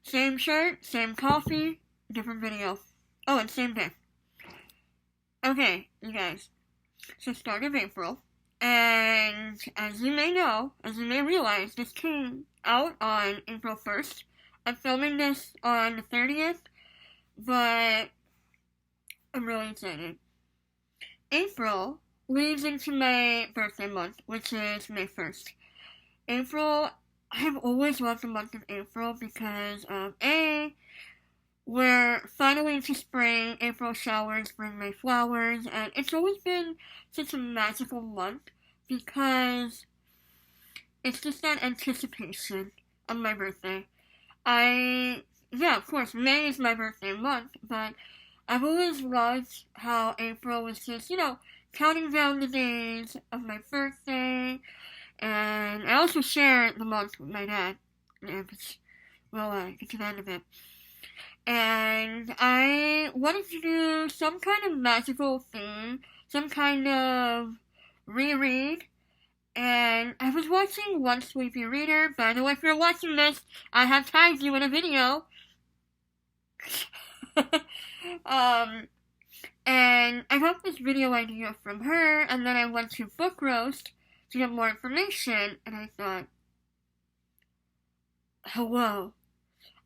Same shirt, same coffee, different video. Oh, and same day. Okay, you guys. So start of April. And as you may know, as you may realize, this came out on April 1st. I'm filming this on the 30th, but I'm really excited. April leads into my birthday month, which is May 1st. April, I've always loved the month of April because of we're finally into spring. April showers bring May flowers, and it's always been such a magical month because it's just that anticipation of my birthday. Yeah, of course, May is my birthday month, but I've always loved how April was just, counting down the days of my birthday, and I also share the month with my dad. Get to the end of it. And I wanted to do some kind of magical theme, some kind of reread. And I was watching One Sleepy Reader. By the way, if you're watching this, I have tagged you in a video. And I got this video idea from her, and then I went to Book Roast to get more information, and I thought, hello,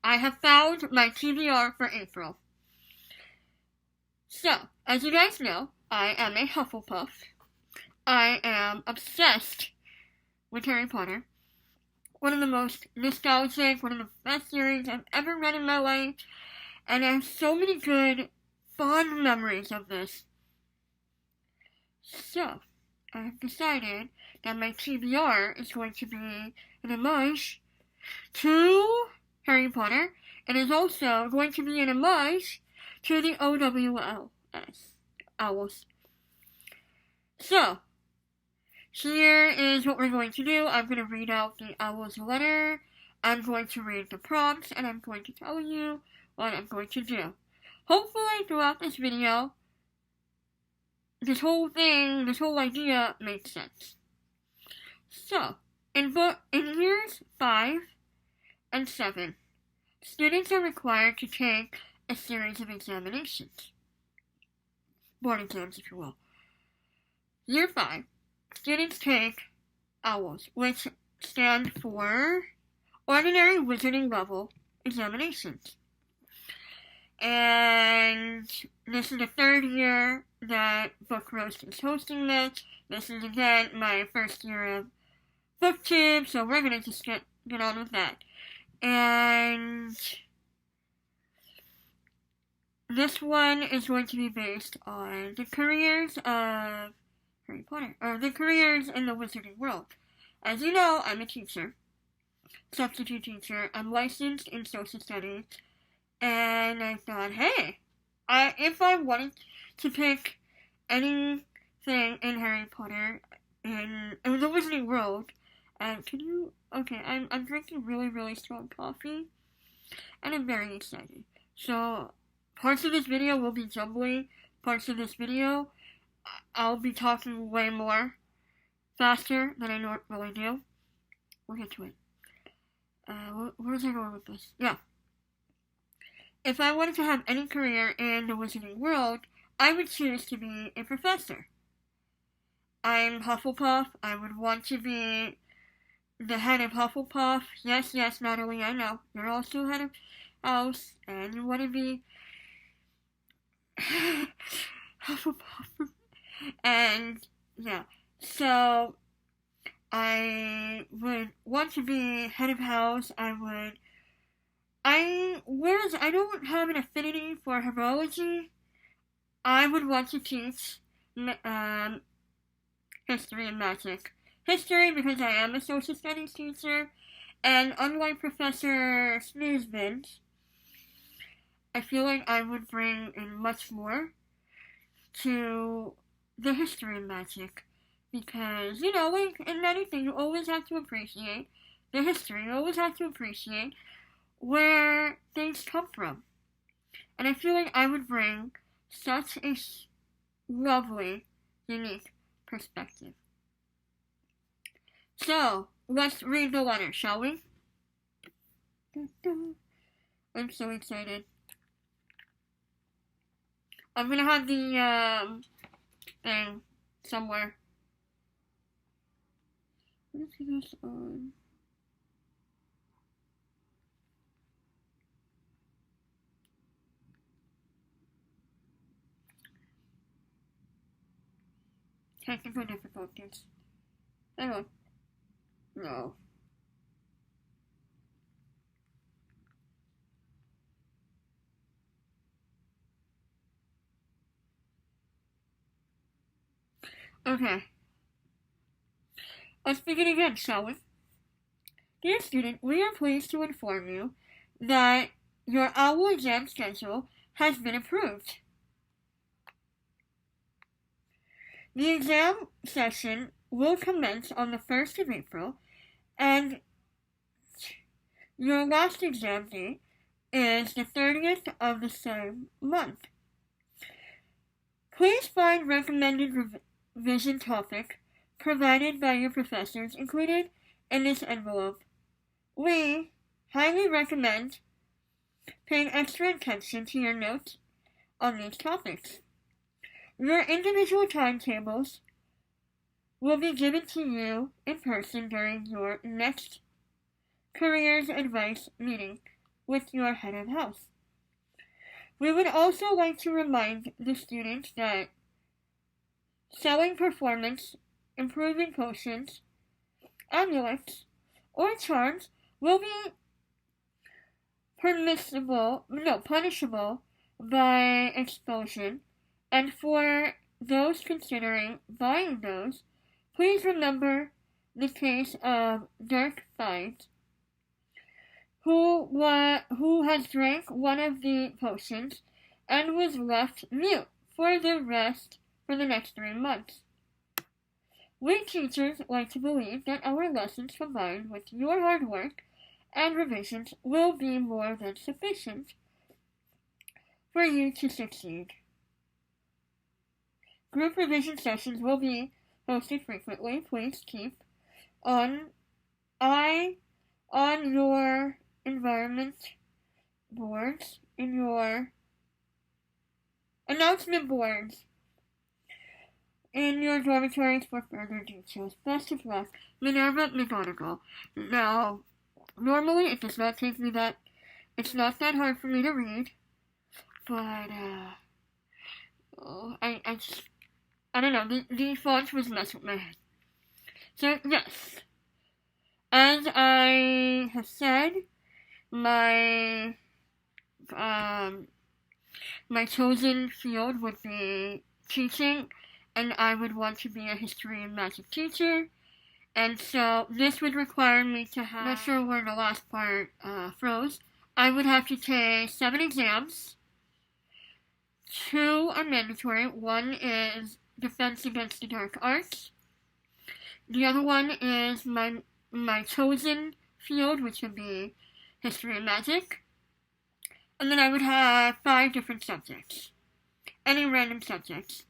I have found my TBR for April. So, as you guys know, I am a Hufflepuff. I am obsessed with Harry Potter. One of the most nostalgic, one of the best series I've ever read in my life, and I have so many good, fond memories of this. So, I have decided that my TBR is going to be an homage to Harry Potter. It is also going to be an homage to the OWLS owls. So, here is what we're going to do. I'm going to read out the owl's letter. I'm going to read the prompts, and I'm going to tell you what I'm going to do. Hopefully, throughout this video, this whole idea makes sense. So, in years 5 and 7, students are required to take a series of examinations. Board exams, if you will. Year 5, students take OWLS, which stand for Ordinary Wizarding Level Examinations. And this is the third year that Book Roast is hosting this. This is, again, my first year of BookTube, so we're going to just get on with that. And this one is going to be based on the careers of Harry Potter, or the careers in the wizarding world. As you know, I'm a teacher, substitute teacher. I'm licensed in social studies, and I thought, hey, if I wanted to pick anything in Harry Potter in the wizarding world, I'm drinking really, really strong coffee, and I'm very excited. So, parts of this video will be jumbly. Parts of this video, I'll be talking way more faster than I normally do. We'll get to it. Where was I going with this? Yeah. If I wanted to have any career in the wizarding world, I would choose to be a professor. I'm Hufflepuff. I would want to be the head of Hufflepuff. Yes, Natalie, I know. You're also head of house, and you want to be Hufflepuff. And, yeah. So, I would want to be head of house. Whereas I don't have an affinity for herbology, I would want to teach history and magic. History because I am a social studies teacher, and unlike Professor Snoozebins, I feel like I would bring in much more to the history and magic. Because, like in anything, you always have to appreciate the history. You always have to appreciate where things come from. And I feel like I would bring such a lovely, unique perspective. So, let's read the letter, shall we? I'm so excited. I'm gonna have the thing somewhere. What is this on? Technical difficulties. Hang on. No. Okay. Let's begin again, shall we? Dear student, we are pleased to inform you that your annual exam schedule has been approved. The exam session will commence on the 1st of April, and your last exam date is the 30th of the same month. Please find recommended revision topic provided by your professors included in this envelope. We highly recommend paying extra attention to your notes on these topics. Your individual timetables will be given to you in person during your next careers advice meeting with your head of house. We would also like to remind the students that selling performance improving potions, amulets, or charms will be punishable by expulsion, and for those considering buying those, please remember the case of Dirk Fides, who has drank one of the potions and was left mute for the next 3 months. We teachers like to believe that our lessons combined with your hard work and revisions will be more than sufficient for you to succeed. Group revision sessions will be hosted frequently. Please keep an eye on your environment boards, in your announcement boards, in your dormitories for further details. Best of luck, Minerva McGonagall. Now, normally it does not take me that, it's not that hard for me to read, but, I don't know, the font was messing with my head. So, yes, as I have said, my chosen field would be teaching, and I would want to be a history and magic teacher, and so this would require me to have, not sure where the last part froze, I would have to take 7 exams. 2 are mandatory. One is Defense Against the Dark Arts. The other one is my chosen field, which would be history and magic. And then I would have 5 different subjects. Any random subjects.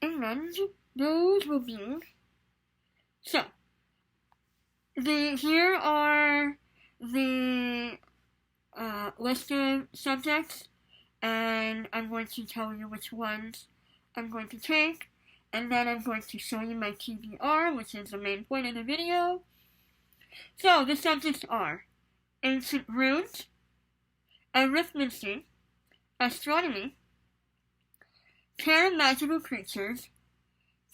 And those will be... So, here are the list of subjects, and I'm going to tell you which ones I'm going to take, and then I'm going to show you my TBR, which is the main point of the video. So, the subjects are Ancient Runes, Arithmancy, Astronomy, Paramagical Creatures,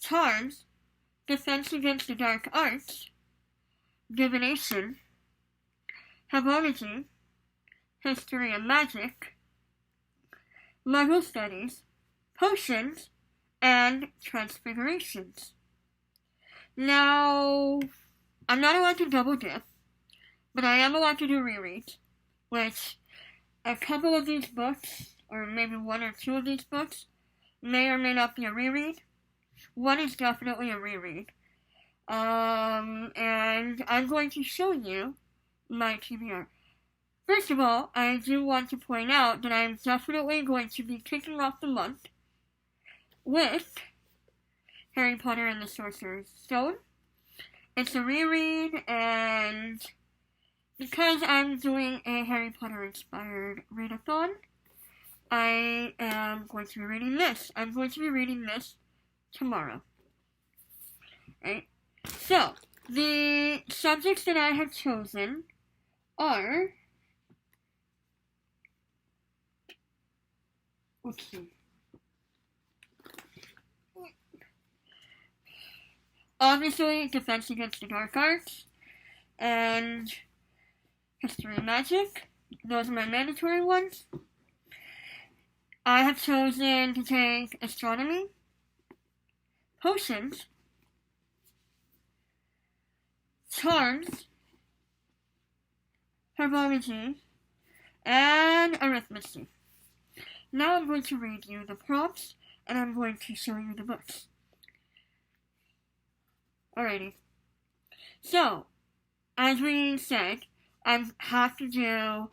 Charms, Defense Against the Dark Arts, Divination, Herbology, History and Magic, Muggle Studies, Potions, and Transfigurations. Now, I'm not allowed to double dip, but I am allowed to do rereads, which a couple of these books, or maybe 1 or 2 of these books, may or may not be a reread. One is definitely a reread. And I'm going to show you my TBR. First of all, I do want to point out that I'm definitely going to be kicking off the month with Harry Potter and the Sorcerer's Stone. It's a reread, and because I'm doing a Harry Potter inspired readathon, I am going to be reading this. I'm going to be reading this tomorrow. Right? So, the subjects that I have chosen are... Let's see. Obviously, Defense Against the Dark Arts and History and Magic. Those are my mandatory ones. I have chosen to take Astronomy, Potions, Charms, Herbology, and Arithmetic. Now I'm going to read you the prompts, and I'm going to show you the books. Alrighty. So, as we said, I have to do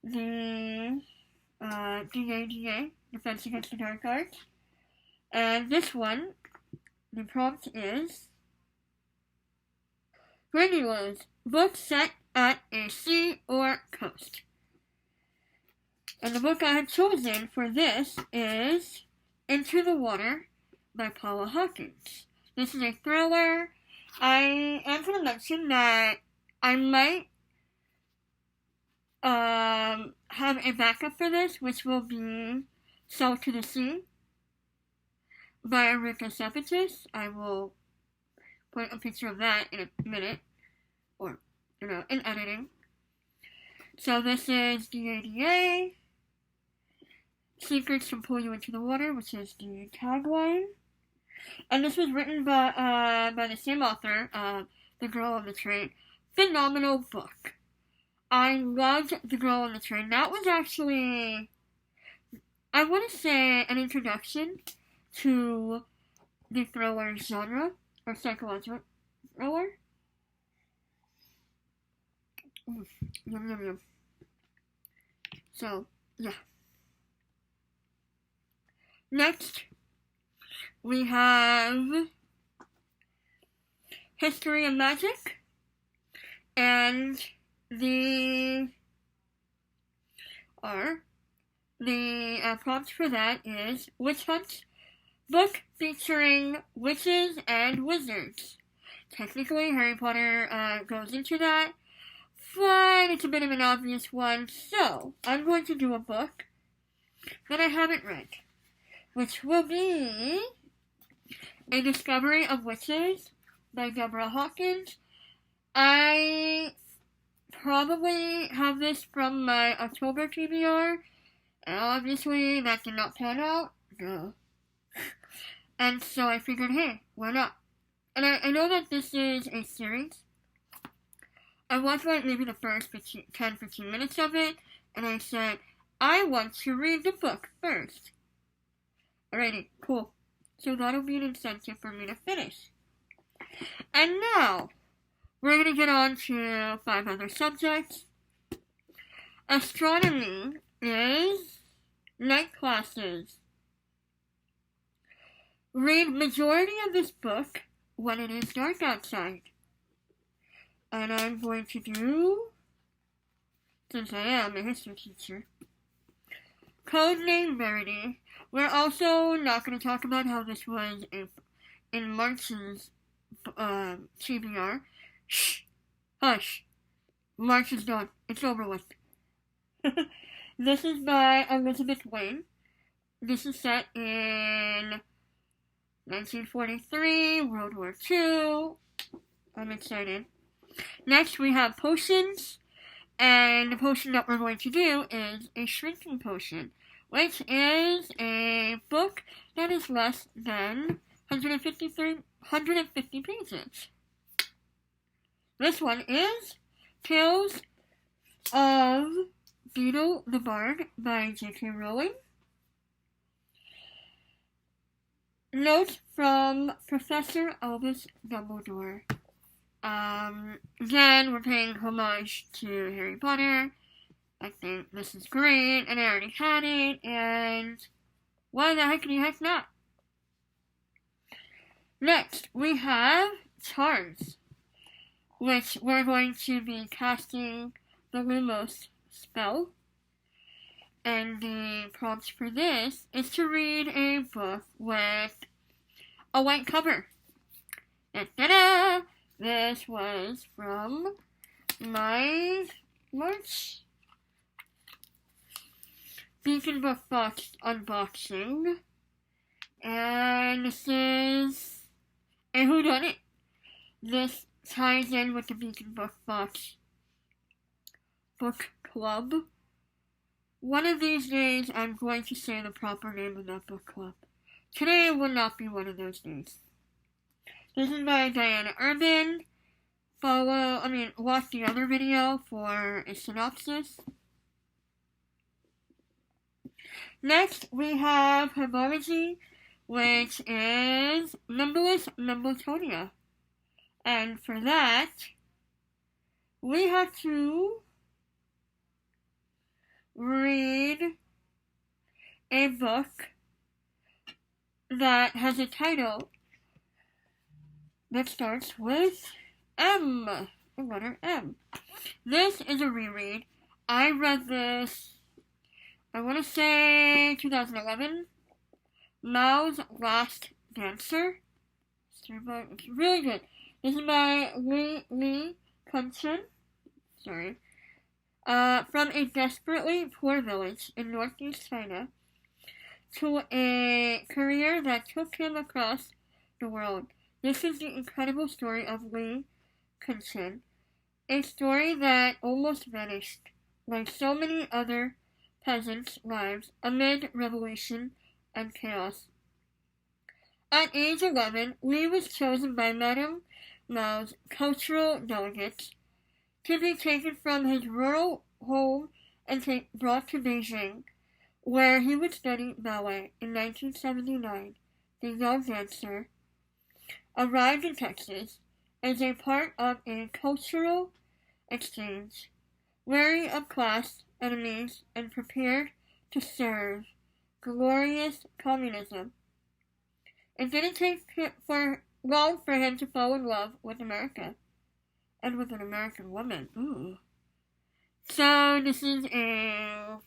the DADA, Defense Against the Dark Arts. And this one, the prompt is Grindylows, book set at a sea or coast. And the book I have chosen for this is Into the Water by Paula Hawkins. This is a thriller. I am going to mention that I might have a backup for this, which will be Salt to the Sea by Erika Sepetis. I will put a picture of that in a minute, or, in editing. So this is DADA, Secrets to Pull You Into the Water, which is the tagline. And this was written by the same author, The Girl on the Train. Phenomenal book. I loved The Girl on the Train. That was actually, I want to say, an introduction to the thriller genre, or psychological thriller. Yum, yum, yum. So, yeah. Next, we have History and Magic, and the prompt for that is Witch Hunt, book featuring witches and wizards. Technically, Harry Potter goes into that, but it's a bit of an obvious one, so I'm going to do a book that I haven't read, which will be A Discovery of Witches by Deborah Hawkins. I probably have this from my October TBR, and obviously that did not pan out. No. And so I figured, hey, why not? And I know that this is a series. I watched like maybe the first 10-15 minutes of it, and I said, I want to read the book first. Alrighty, cool. So that'll be an incentive for me to finish. And now, we're going to get on to 5 other subjects. Astronomy is night classes. Read majority of this book when it is dark outside. And I'm going to do, since I am a history teacher, Codename Verity. We're also not going to talk about how this was in March's TBR. Shh! Hush! March is done. It's over with. This is by Elizabeth Wayne. This is set in 1943, World War II. I'm excited. Next, we have potions. And the potion that we're going to do is a shrinking potion, which is a book that is less than 150 pages. This one is Tales of Beetle the Bard by JK Rowling. Note from Professor Albus Dumbledore. Again, we're paying homage to Harry Potter. I think this is great, and I already had it, and why the heck not? Next, we have Charms, which we're going to be casting the Lumos spell. And the prompt for this is to read a book with a white cover. Da-da-da! This was from my March Beacon Book Box unboxing. And this is a whodunit. This ties in with the Beacon Book Box book club. One of these days, I'm going to say the proper name of that book club. Today will not be one of those days. This is by Diana Urban. Watch the other video for a synopsis. Next, we have Herbology, which is Nimblus Nimbletonia. And for that, we have to read a book that has a title that starts with M, the letter M. This is a reread. I read this, I want to say 2011, Mao's Last Dancer. It's really good. This is by Li Kunchen. Sorry. From a desperately poor village in northeast China to a career that took him across the world. This is the incredible story of Li Kunchen, a story that almost vanished, like so many other peasants' lives, amid revolution and chaos. At age 11, Li was chosen by Madame Mao's cultural delegates to be taken from his rural home and brought to Beijing, where he would study ballet. In 1979, the young dancer arrived in Texas as a part of a cultural exchange, wary of class enemies and prepared to serve glorious communism. It didn't take long for him to fall in love with America. And with an American woman. Ooh. So this is a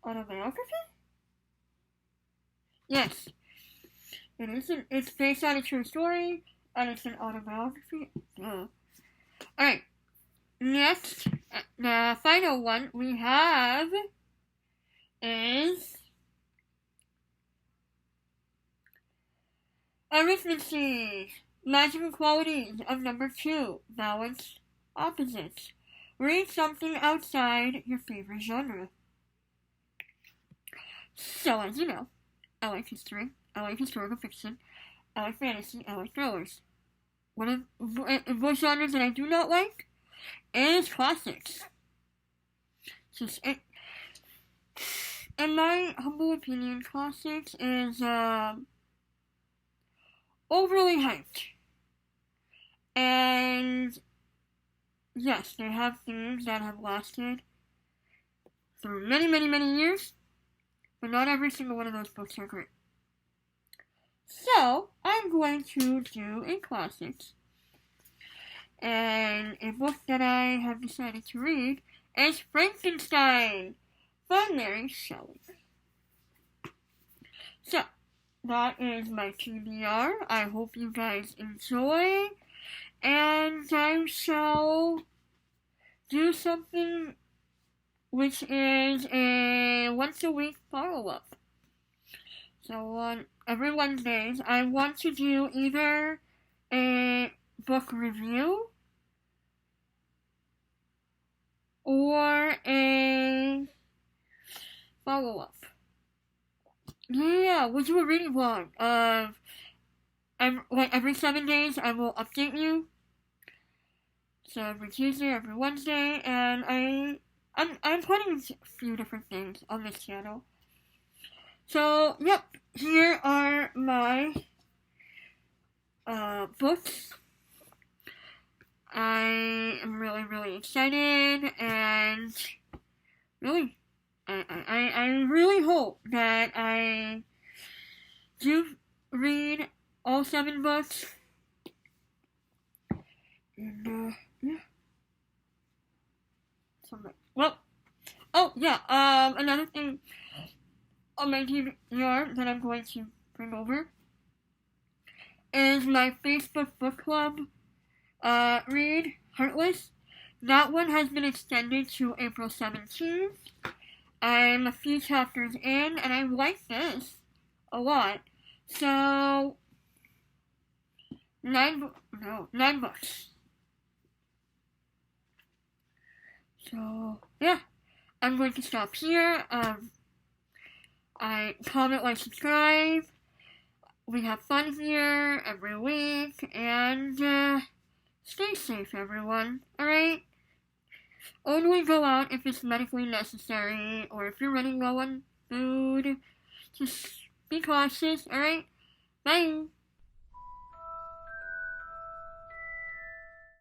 autobiography? Yes. It is. It's based on a true story, and it's an autobiography. Alright. Next, the final one we have is Arithmancy. Magical qualities of number 2. Balanced opposites. Read something outside your favorite genre. So, as you know, I like history, I like historical fiction, I like fantasy, I like thrillers. One of the genres that I do not like is classics. In my humble opinion, classics is overly hyped. And yes, they have themes that have lasted through many, many, many years, but not every single one of those books are great. So, I'm going to do a classics. And a book that I have decided to read is Frankenstein by Mary Shelley. So, that is my TBR. I hope you guys enjoy. And I shall do something which is a once a week follow-up. So on every Wednesdays, I want to do either a book review or a follow-up. Yeah, we'll do a reading vlog of every 7 days. I will update you. So every Tuesday, every Wednesday, and I'm putting a few different things on this channel. So yep, here are my books. I am really, really excited, and really, I really hope that I do read all 7 books And, yeah. Something. Well, another thing on my TBR that I'm going to bring over is my Facebook book club read, Heartless. That one has been extended to April 17th. I'm a few chapters in, and I like this a lot. So, 9 books. So, yeah. I'm going to stop here. I comment, like, subscribe. We have fun here every week, and stay safe, everyone. Alright? Only go out if it's medically necessary, or if you're running low on food. Just be cautious, alright? Bye!